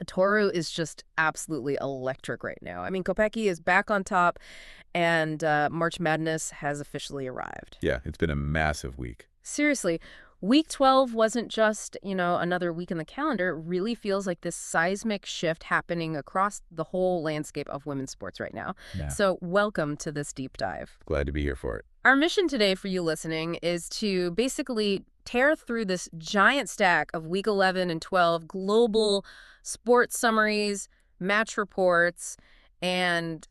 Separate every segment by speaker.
Speaker 1: Toru is just absolutely electric right now. I mean, Kopecky is back on top, and March Madness has officially arrived.
Speaker 2: Yeah, it's been a massive week.
Speaker 1: Seriously, week 12 wasn't just, another week in the calendar. It really feels like this seismic shift happening across the whole landscape of women's sports right now.
Speaker 2: Yeah.
Speaker 1: So welcome to this deep dive.
Speaker 2: Glad to be here for it.
Speaker 1: Our mission today for you listening is to basically tear through this giant stack of week 11 and 12 global sports summaries, match reports, and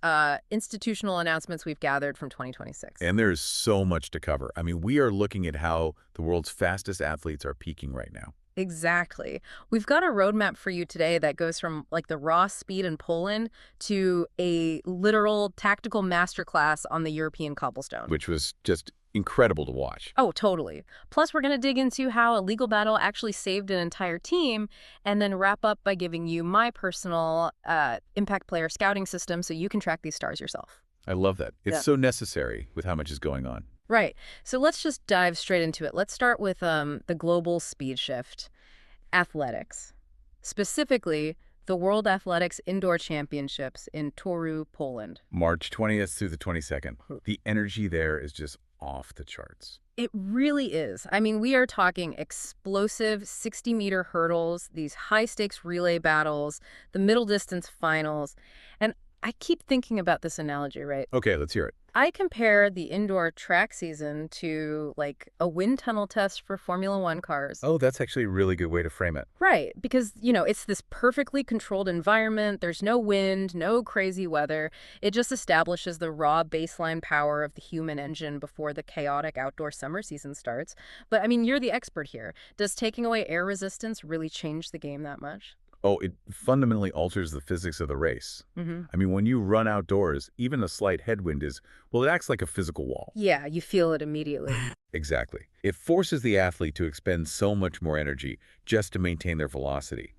Speaker 1: institutional announcements we've gathered from 2026.
Speaker 2: And there's so much to cover. I mean, we are looking at how the world's fastest athletes are peaking right now.
Speaker 1: Exactly. We've got a roadmap for you today that goes from like the raw speed in Poland to a literal tactical masterclass on the European cobblestone.
Speaker 2: Which was just incredible to watch.
Speaker 1: Oh, totally. Plus, we're going to dig into how a legal battle actually saved an entire team, and then wrap up by giving you my personal impact player scouting system so you can track these stars yourself.
Speaker 2: I love that. It's so necessary with how much is going on.
Speaker 1: Right. So let's just dive straight into it. Let's start with the global speed shift, athletics. Specifically, the World Athletics Indoor Championships in Toruń, Poland.
Speaker 2: March 20th through the 22nd. The energy there is just off the charts.
Speaker 1: It really is. I mean, we are talking explosive 60-meter hurdles, these high-stakes relay battles, the middle distance finals. And I keep thinking about this analogy, right?
Speaker 2: Okay, let's hear it.
Speaker 1: I compare the indoor track season to like a wind tunnel test for Formula One cars.
Speaker 2: Oh, that's actually a really good way to frame it.
Speaker 1: Right, because, it's this perfectly controlled environment. There's no wind, no crazy weather. It just establishes the raw baseline power of the human engine before the chaotic outdoor summer season starts. But, I mean, you're the expert here. Does taking away air resistance really change the game that much?
Speaker 2: Oh, it fundamentally alters the physics of the race. I mean, when you run outdoors, even a slight headwind it acts like a physical wall.
Speaker 1: Yeah, you feel it immediately.
Speaker 2: Exactly. It forces the athlete to expend so much more energy just to maintain their velocity.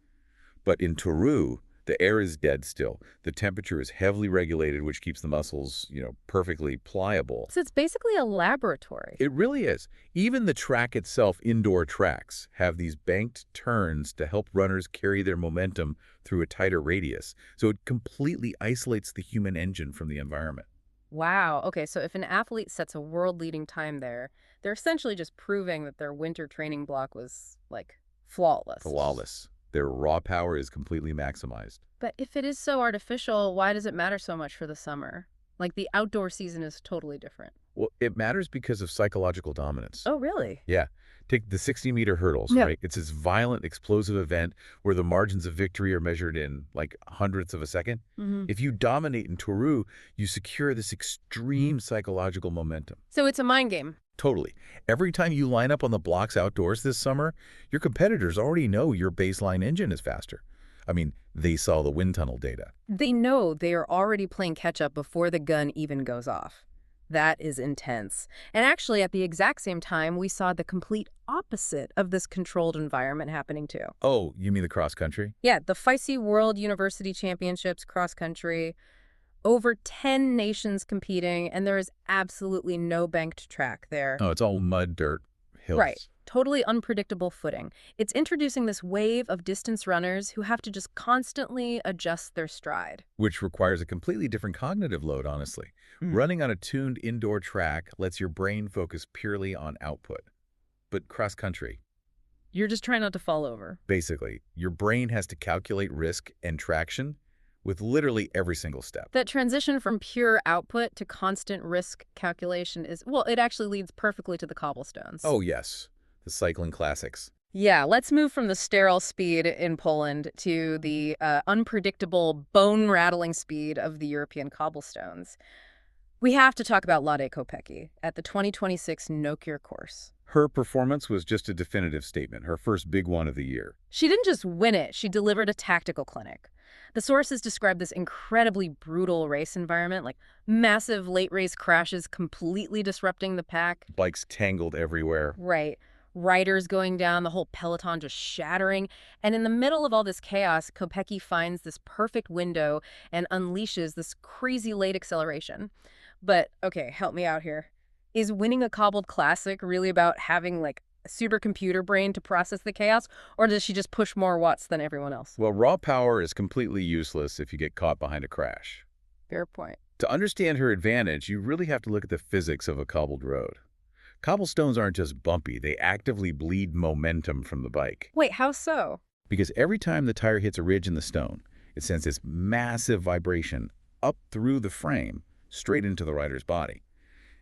Speaker 2: But in Toruń, the air is dead still. The temperature is heavily regulated, which keeps the muscles, perfectly pliable.
Speaker 1: So it's basically a laboratory.
Speaker 2: It really is. Even the track itself, indoor tracks, have these banked turns to help runners carry their momentum through a tighter radius. So it completely isolates the human engine from the environment.
Speaker 1: Wow. Okay, so if an athlete sets a world-leading time there, they're essentially just proving that their winter training block was, like, flawless.
Speaker 2: Flawless. Their raw power is completely maximized.
Speaker 1: But if it is so artificial, why does it matter so much for the summer? Like, the outdoor season is totally different.
Speaker 2: Well, it matters because of psychological dominance.
Speaker 1: Oh, really?
Speaker 2: Yeah. Take the 60-meter hurdles, right? It's this violent, explosive event where the margins of victory are measured in, like, hundredths of a second. If you dominate in Toruń, you secure this extreme psychological momentum.
Speaker 1: So it's a mind game.
Speaker 2: Totally. Every time you line up on the blocks outdoors this summer, your competitors already know your baseline engine is faster. I mean, they saw the wind tunnel data.
Speaker 1: They know they are already playing catch-up before the gun even goes off. That is intense. And actually, at the exact same time, we saw the complete opposite of this controlled environment happening too.
Speaker 2: Oh, you mean the cross country?
Speaker 1: Yeah, the FICE World University Championships cross country. Over 10 nations competing, and there is absolutely no banked track there.
Speaker 2: Oh, it's all mud, dirt, hills.
Speaker 1: Right. Totally unpredictable footing. It's introducing this wave of distance runners who have to just constantly adjust their stride.
Speaker 2: Which requires a completely different cognitive load, honestly. Running on a tuned indoor track lets your brain focus purely on output. But cross-country,
Speaker 1: You're just trying not to fall over.
Speaker 2: basically, your brain has to calculate risk and traction with literally every single step.
Speaker 1: That transition from pure output to constant risk calculation it actually leads perfectly to the cobblestones.
Speaker 2: Oh, yes. The cycling classics.
Speaker 1: Yeah, let's move from the sterile speed in Poland to the unpredictable, bone-rattling speed of the European cobblestones. We have to talk about Lotte Kopecky at the 2026 Nokia course.
Speaker 2: Her performance was just a definitive statement, her first big one of the year.
Speaker 1: She didn't just win it, she delivered a tactical clinic. The sources describe this incredibly brutal race environment, like massive late race crashes completely disrupting the pack.
Speaker 2: Bikes tangled everywhere.
Speaker 1: Right. Riders going down, the whole peloton just shattering. And in the middle of all this chaos, Kopecky finds this perfect window and unleashes this crazy late acceleration. But, okay, help me out here. Is winning a cobbled classic really about having, like, supercomputer brain to process the chaos, or does she just push more watts than everyone else?
Speaker 2: Well, raw power is completely useless if you get caught behind a crash.
Speaker 1: Fair point.
Speaker 2: To understand her advantage, you really have to look at the physics of a cobbled road. Cobblestones aren't just bumpy, they actively bleed momentum from the bike.
Speaker 1: Wait, how so?
Speaker 2: Because every time the tire hits a ridge in the stone, it sends this massive vibration up through the frame, straight into the rider's body.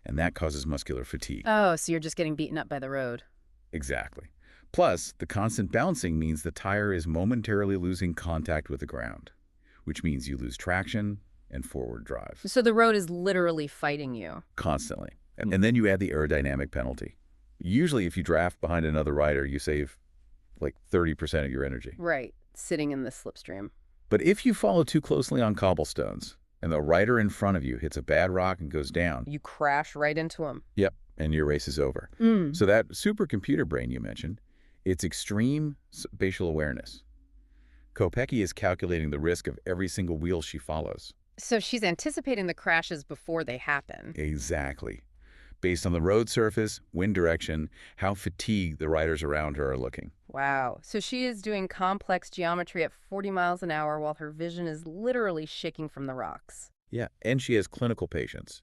Speaker 2: And that causes muscular fatigue.
Speaker 1: Oh, so you're just getting beaten up by the road.
Speaker 2: Exactly. Plus, the constant bouncing means the tire is momentarily losing contact with the ground, which means you lose traction and forward drive.
Speaker 1: So the road is literally fighting you.
Speaker 2: Constantly. And then you add the aerodynamic penalty. Usually, if you draft behind another rider, you save like 30% of your energy.
Speaker 1: Right, sitting in the slipstream.
Speaker 2: But if you follow too closely on cobblestones, and the rider in front of you hits a bad rock and goes down.
Speaker 1: You crash right into him.
Speaker 2: Yep, and your race is over. So that supercomputer brain you mentioned, it's extreme spatial awareness. Kopecky is calculating the risk of every single wheel she follows.
Speaker 1: So she's anticipating the crashes before they happen.
Speaker 2: Exactly. Based on the road surface, wind direction, how fatigued the riders around her are looking.
Speaker 1: Wow. So she is doing complex geometry at 40 miles an hour while her vision is literally shaking from the rocks.
Speaker 2: Yeah, and she has clinical patience.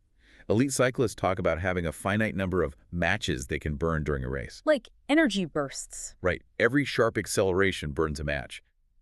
Speaker 2: Elite cyclists talk about having a finite number of matches they can burn during a race.
Speaker 1: Like energy bursts.
Speaker 2: Right. Every sharp acceleration burns a match.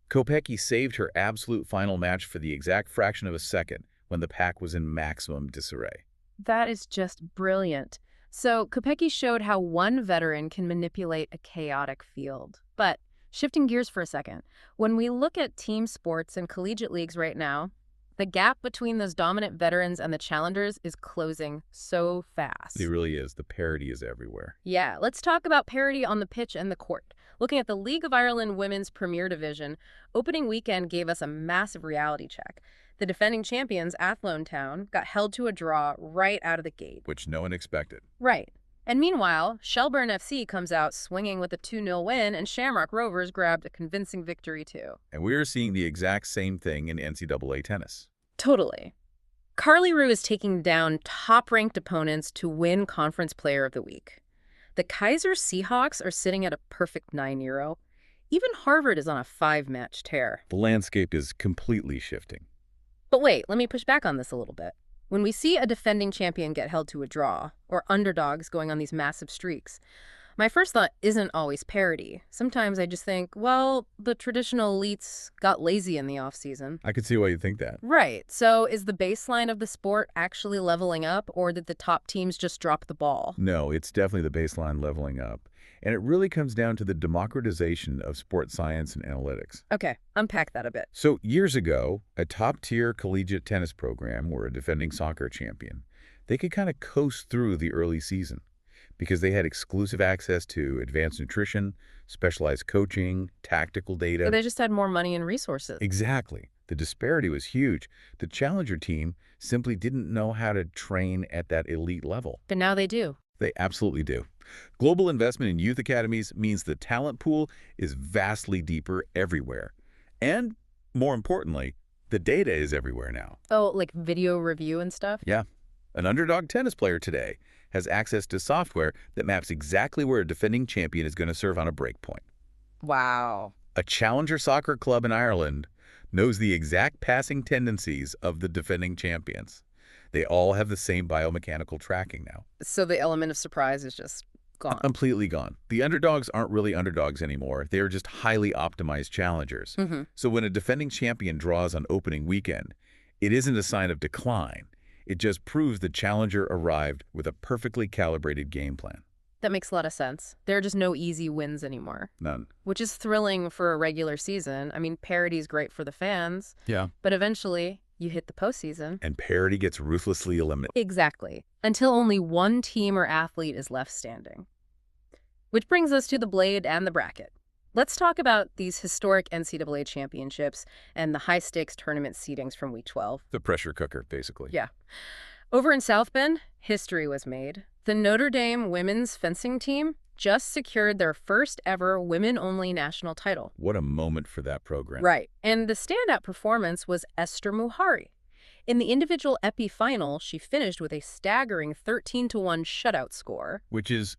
Speaker 2: Kopecky saved her absolute final match for the exact fraction of a second when the pack was in maximum disarray.
Speaker 1: That is just brilliant. So Kopecky showed how one veteran can manipulate a chaotic field. But shifting gears for a second, when we look at team sports and collegiate leagues right now, the gap between those dominant veterans and the challengers is closing so fast.
Speaker 2: It really is. The parity is everywhere.
Speaker 1: Yeah, let's talk about parity on the pitch and the court. Looking at the League of Ireland Women's Premier Division, opening weekend gave us a massive reality check. The defending champions, Athlone Town, got held to a draw right out of the gate.
Speaker 2: Which no one expected.
Speaker 1: Right. And meanwhile, Shelburne FC comes out swinging with a 2-0 win, and Shamrock Rovers grabbed a convincing victory too.
Speaker 2: And we're seeing the exact same thing in NCAA tennis.
Speaker 1: Totally. Carly Rue is taking down top-ranked opponents to win Conference Player of the Week. The Kaiser Seahawks are sitting at a perfect 9-0. Even Harvard is on a 5-match tear.
Speaker 2: The landscape is completely shifting.
Speaker 1: But wait, let me push back on this a little bit. When we see a defending champion get held to a draw, or underdogs going on these massive streaks, my first thought isn't always parity. Sometimes I just think, well, the traditional elites got lazy in the offseason.
Speaker 2: I could see why you think that.
Speaker 1: Right. So is the baseline of the sport actually leveling up, or did the top teams just drop the ball?
Speaker 2: No, it's definitely the baseline leveling up. And it really comes down to the democratization of sports science and analytics.
Speaker 1: Okay, unpack that a bit.
Speaker 2: So years ago, a top-tier collegiate tennis program or a defending soccer champion, they could kind of coast through the early season because they had exclusive access to advanced nutrition, specialized coaching, tactical data.
Speaker 1: So they just had more money and resources.
Speaker 2: Exactly. The disparity was huge. The challenger team simply didn't know how to train at that elite level.
Speaker 1: But now they do.
Speaker 2: They absolutely do. Global investment in youth academies means the talent pool is vastly deeper everywhere. And, more importantly, the data is everywhere now.
Speaker 1: Oh, like video review and stuff?
Speaker 2: Yeah. An underdog tennis player today has access to software that maps exactly where a defending champion is going to serve on a break point.
Speaker 1: Wow.
Speaker 2: A challenger soccer club in Ireland knows the exact passing tendencies of the defending champions. They all have the same biomechanical tracking now.
Speaker 1: So the element of surprise is just gone.
Speaker 2: Completely gone. The underdogs aren't really underdogs anymore. They are just highly optimized challengers. So when a defending champion draws on opening weekend, it isn't a sign of decline. It just proves the challenger arrived with a perfectly calibrated game plan.
Speaker 1: That makes a lot of sense. There are just no easy wins anymore.
Speaker 2: None.
Speaker 1: Which is thrilling for a regular season. I mean, parity is great for the fans.
Speaker 2: Yeah.
Speaker 1: But eventually, you hit the postseason.
Speaker 2: And parity gets ruthlessly eliminated.
Speaker 1: Exactly. Until only one team or athlete is left standing. Which brings us to the blade and the bracket. Let's talk about these historic NCAA championships and the high-stakes tournament seedings from Week 12.
Speaker 2: The pressure cooker, basically.
Speaker 1: Yeah. Over in South Bend, history was made. The Notre Dame women's fencing team just secured their first ever women-only national title.
Speaker 2: What a moment for that program.
Speaker 1: Right. And the standout performance was Eszter Muhari. In the individual epi final, she finished with a staggering 13-1 shutout score.
Speaker 2: Which is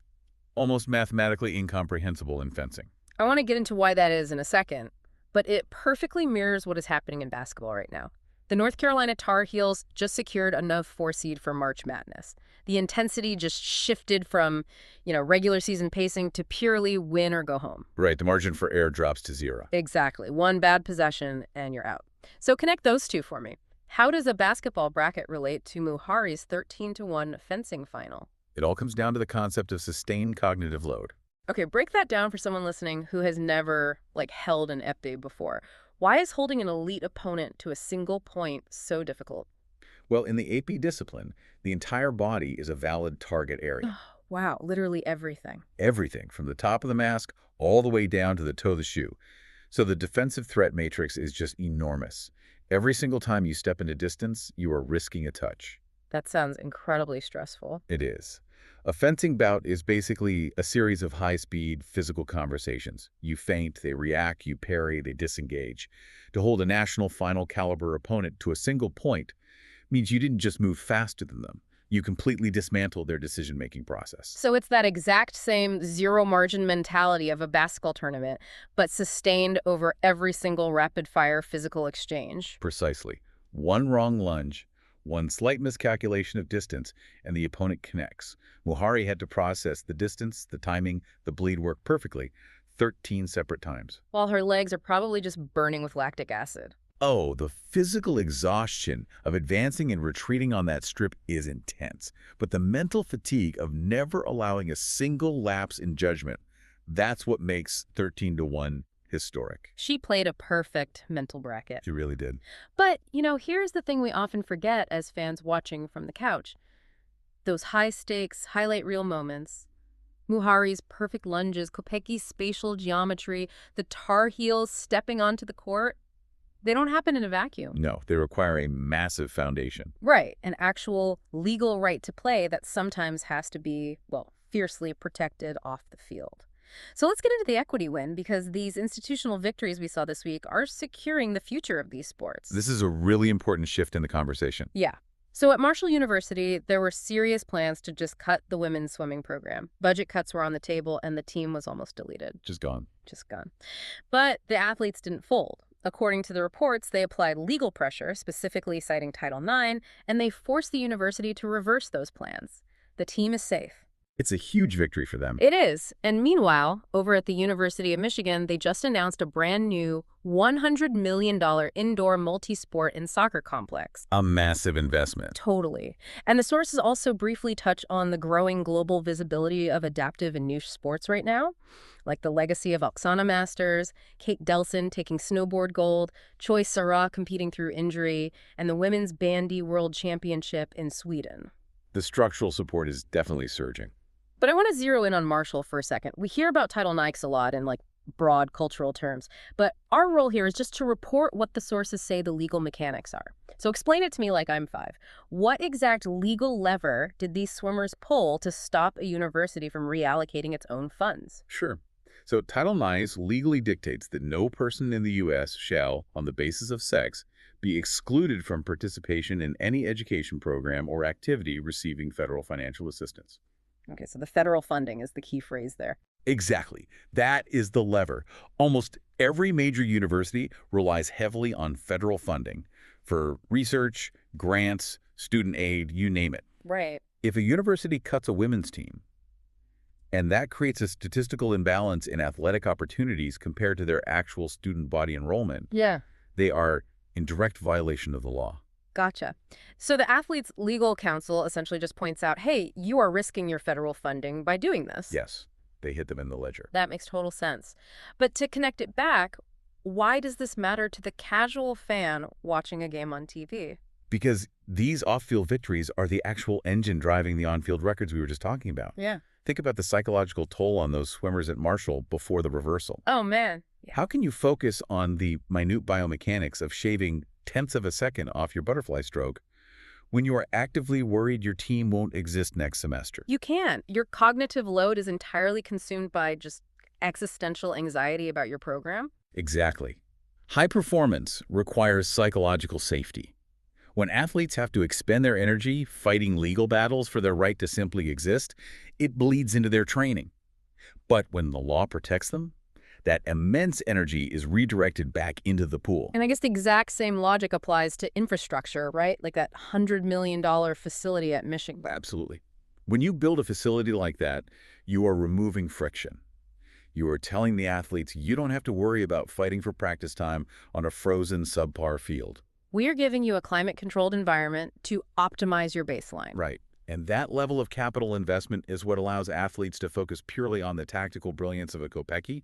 Speaker 2: almost mathematically incomprehensible in fencing.
Speaker 1: I want to get into why that is in a second, but it perfectly mirrors what is happening in basketball right now. The North Carolina Tar Heels just secured another 4 seed for March Madness. The intensity just shifted from, regular season pacing to purely win or go home.
Speaker 2: Right, the margin for error drops to 0.
Speaker 1: Exactly. One bad possession and you're out. So connect those two for me. How does a basketball bracket relate to Muhari's 13-1 fencing final?
Speaker 2: It all comes down to the concept of sustained cognitive load.
Speaker 1: Okay, break that down for someone listening who has never, held an epee before. Why is holding an elite opponent to a single point so difficult?
Speaker 2: Well, in the AP discipline, the entire body is a valid target area.
Speaker 1: Wow, literally everything.
Speaker 2: Everything, from the top of the mask all the way down to the toe of the shoe. So the defensive threat matrix is just enormous. Every single time you step into distance, you are risking a touch.
Speaker 1: That sounds incredibly stressful.
Speaker 2: It is. A fencing bout is basically a series of high-speed physical conversations. You feint, they react, you parry, they disengage. To hold a national final caliber opponent to a single point means you didn't just move faster than them. You completely dismantled their decision-making process.
Speaker 1: So it's that exact same zero-margin mentality of a basketball tournament, but sustained over every single rapid-fire physical exchange.
Speaker 2: Precisely. One wrong lunge, one slight miscalculation of distance, and the opponent connects. Muhari had to process the distance, the timing, the bleed work perfectly 13 separate times.
Speaker 1: While her legs are probably just burning with lactic acid.
Speaker 2: Oh, the physical exhaustion of advancing and retreating on that strip is intense. But the mental fatigue of never allowing a single lapse in judgment, that's what makes 13-1 historic.
Speaker 1: She played a perfect mental bracket.
Speaker 2: She really did.
Speaker 1: But, here's the thing we often forget as fans watching from the couch. Those high-stakes, highlight reel moments. Muhari's perfect lunges, Kopecky's spatial geometry, the Tar Heels stepping onto the court. They don't happen in a vacuum.
Speaker 2: No, they require a massive foundation.
Speaker 1: Right, an actual legal right to play that sometimes has to be, fiercely protected off the field. So let's get into the equity win, because these institutional victories we saw this week are securing the future of these sports.
Speaker 2: This is a really important shift in the conversation.
Speaker 1: Yeah. So at Marshall University, there were serious plans to just cut the women's swimming program. Budget cuts were on the table, and the team was almost deleted.
Speaker 2: Just gone.
Speaker 1: But the athletes didn't fold. According to the reports, they applied legal pressure, specifically citing Title IX, and they forced the university to reverse those plans. The team is safe.
Speaker 2: It's a huge victory for them.
Speaker 1: It is. And meanwhile, over at the University of Michigan, they just announced a brand new $100 million indoor multi-sport and soccer complex.
Speaker 2: A massive investment.
Speaker 1: Totally. And the sources also briefly touch on the growing global visibility of adaptive and niche sports right now, like the legacy of Oksana Masters, Kate Delson taking snowboard gold, Choi Sarah competing through injury, and the Women's Bandy World Championship in Sweden.
Speaker 2: The structural support is definitely surging.
Speaker 1: But I want to zero in on Marshall for a second. We hear about Title IX a lot in broad cultural terms, but our role here is just to report what the sources say the legal mechanics are. So explain it to me like I'm 5. What exact legal lever did these swimmers pull to stop a university from reallocating its own funds?
Speaker 2: Sure. So Title IX legally dictates that no person in the U.S. shall, on the basis of sex, be excluded from participation in any education program or activity receiving federal financial assistance.
Speaker 1: Okay, so the federal funding is the key phrase there.
Speaker 2: Exactly. That is the lever. Almost every major university relies heavily on federal funding for research, grants, student aid, you name it.
Speaker 1: Right.
Speaker 2: If a university cuts a women's team, and that creates a statistical imbalance in athletic opportunities compared to their actual student body enrollment, they are in direct violation of the law.
Speaker 1: Gotcha. So the athletes' legal counsel essentially just points out, hey, you are risking your federal funding by doing this.
Speaker 2: Yes, they hit them in the ledger.
Speaker 1: That makes total sense. But to connect it back, why does this matter to the casual fan watching a game on TV?
Speaker 2: Because these off-field victories are the actual engine driving the on-field records we were just talking about.
Speaker 1: Yeah.
Speaker 2: Think about the psychological toll on those swimmers at Marshall before the reversal.
Speaker 1: Oh, man. Yeah.
Speaker 2: How can you focus on the minute biomechanics of shaving tenths of a second off your butterfly stroke when you are actively worried your team won't exist next semester?
Speaker 1: You can. Your cognitive load is entirely consumed by just existential anxiety about your program.
Speaker 2: Exactly. High performance requires psychological safety. When athletes have to expend their energy fighting legal battles for their right to simply exist, it bleeds into their training. But when the law protects them, that immense energy is redirected back into the pool.
Speaker 1: And I guess the exact same logic applies to infrastructure, right? Like that $100 million facility at Michigan.
Speaker 2: Absolutely. When you build a facility like that, you are removing friction. You are telling the athletes you don't have to worry about fighting for practice time on a frozen subpar field.
Speaker 1: We are giving you a climate-controlled environment to optimize your baseline.
Speaker 2: Right. And that level of capital investment is what allows athletes to focus purely on the tactical brilliance of a Kopecky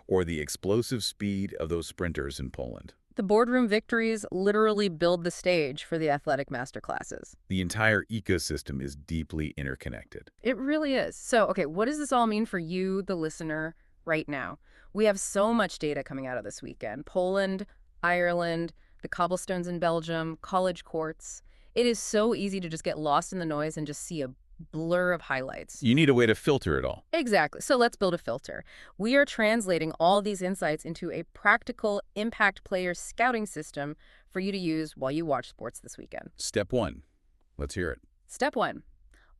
Speaker 2: or the explosive speed of those sprinters in Poland.
Speaker 1: The boardroom victories literally build the stage for the athletic masterclasses.
Speaker 2: The entire ecosystem is deeply interconnected.
Speaker 1: It really is. So, okay, what does this all mean for you, the listener, right now? We have so much data coming out of this weekend. Poland, Ireland, the cobblestones in Belgium, college courts. It is so easy to just get lost in the noise and just see a blur of highlights.
Speaker 2: You need a way to filter it all.
Speaker 1: Exactly. So let's build a filter. We are translating all these insights into a practical impact player scouting system for you to use while you watch sports this weekend.
Speaker 2: Step 1. Let's hear it.
Speaker 1: Step 1.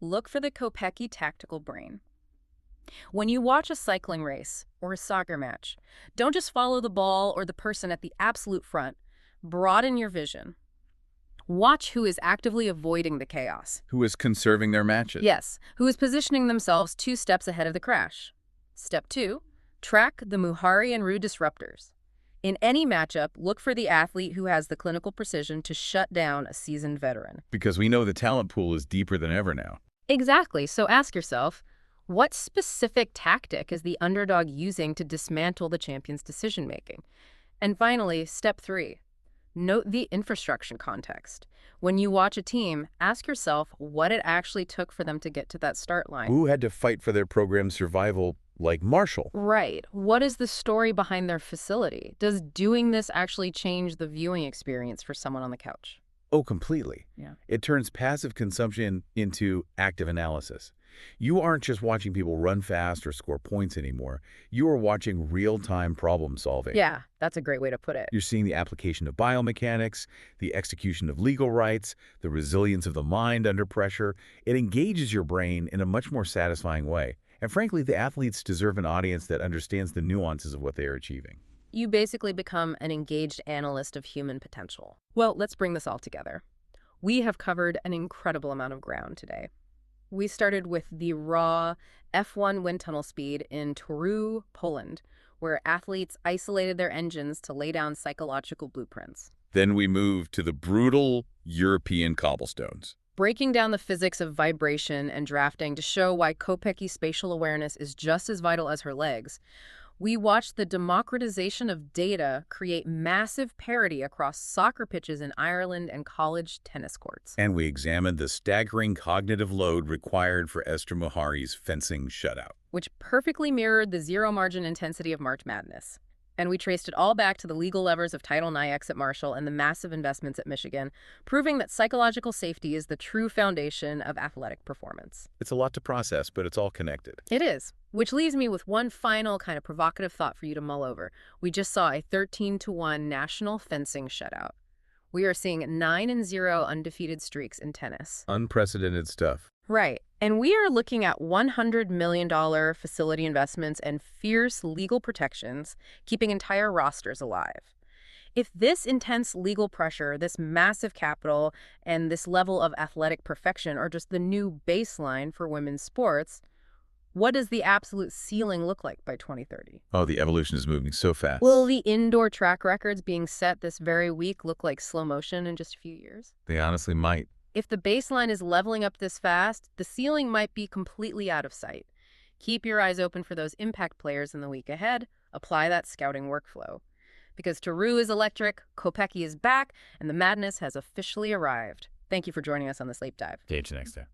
Speaker 1: Look for the Kopecky tactical brain. When you watch a cycling race or a soccer match, don't just follow the ball or the person at the absolute front. Broaden your vision. Watch who is actively avoiding the chaos.
Speaker 2: Who is conserving their matches?
Speaker 1: Yes, who is positioning themselves 2 steps ahead of the crash. Step 2, track the Muhari and Ru disruptors. In any matchup, look for the athlete who has the clinical precision to shut down a seasoned veteran.
Speaker 2: Because we know the talent pool is deeper than ever now.
Speaker 1: Exactly, so ask yourself, what specific tactic is the underdog using to dismantle the champion's decision-making? And finally, step 3. Note the infrastructure context. When you watch a team, ask yourself what it actually took for them to get to that start line.
Speaker 2: Who had to fight for their program's survival, like Marshall?
Speaker 1: Right. What is the story behind their facility? Does doing this actually change the viewing experience for someone on the couch?
Speaker 2: Oh, completely.
Speaker 1: Yeah.
Speaker 2: It turns passive consumption into active analysis. You aren't just watching people run fast or score points anymore. You are watching real-time problem solving.
Speaker 1: Yeah, that's a great way to put it.
Speaker 2: You're seeing the application of biomechanics, the execution of legal rights, the resilience of the mind under pressure. It engages your brain in a much more satisfying way. And frankly, the athletes deserve an audience that understands the nuances of what they are achieving.
Speaker 1: You basically become an engaged analyst of human potential. Well, let's bring this all together. We have covered an incredible amount of ground today. We started with the raw F1 wind tunnel speed in Toruń, Poland, where athletes isolated their engines to lay down psychological blueprints.
Speaker 2: Then we moved to the brutal European cobblestones.
Speaker 1: Breaking down the physics of vibration and drafting to show why Kopecky's spatial awareness is just as vital as her legs. We watched the democratization of data create massive parity across soccer pitches in Ireland and college tennis courts.
Speaker 2: And we examined the staggering cognitive load required for Eszter Muhari's fencing shutout.
Speaker 1: Which perfectly mirrored the zero-margin intensity of March Madness. And we traced it all back to the legal levers of Title IX at Marshall and the massive investments at Michigan, proving that psychological safety is the true foundation of athletic performance.
Speaker 2: It's a lot to process, but it's all connected.
Speaker 1: It is. Which leaves me with one final kind of provocative thought for you to mull over. We just saw a 13-1 national fencing shutout. We are seeing 9-0 undefeated streaks in tennis.
Speaker 2: Unprecedented stuff.
Speaker 1: Right. And we are looking at $100 million facility investments and fierce legal protections, keeping entire rosters alive. If this intense legal pressure, this massive capital, and this level of athletic perfection are just the new baseline for women's sports, what does the absolute ceiling look like by 2030?
Speaker 2: Oh, the evolution is moving so fast.
Speaker 1: Will the indoor track records being set this very week look like slow motion in just a few years?
Speaker 2: They honestly might.
Speaker 1: If the baseline is leveling up this fast, the ceiling might be completely out of sight. Keep your eyes open for those impact players in the week ahead. Apply that scouting workflow. Because Toruń is electric, Kopecky is back, and the madness has officially arrived. Thank you for joining us on this Sleep Dive.
Speaker 2: Catch you next time.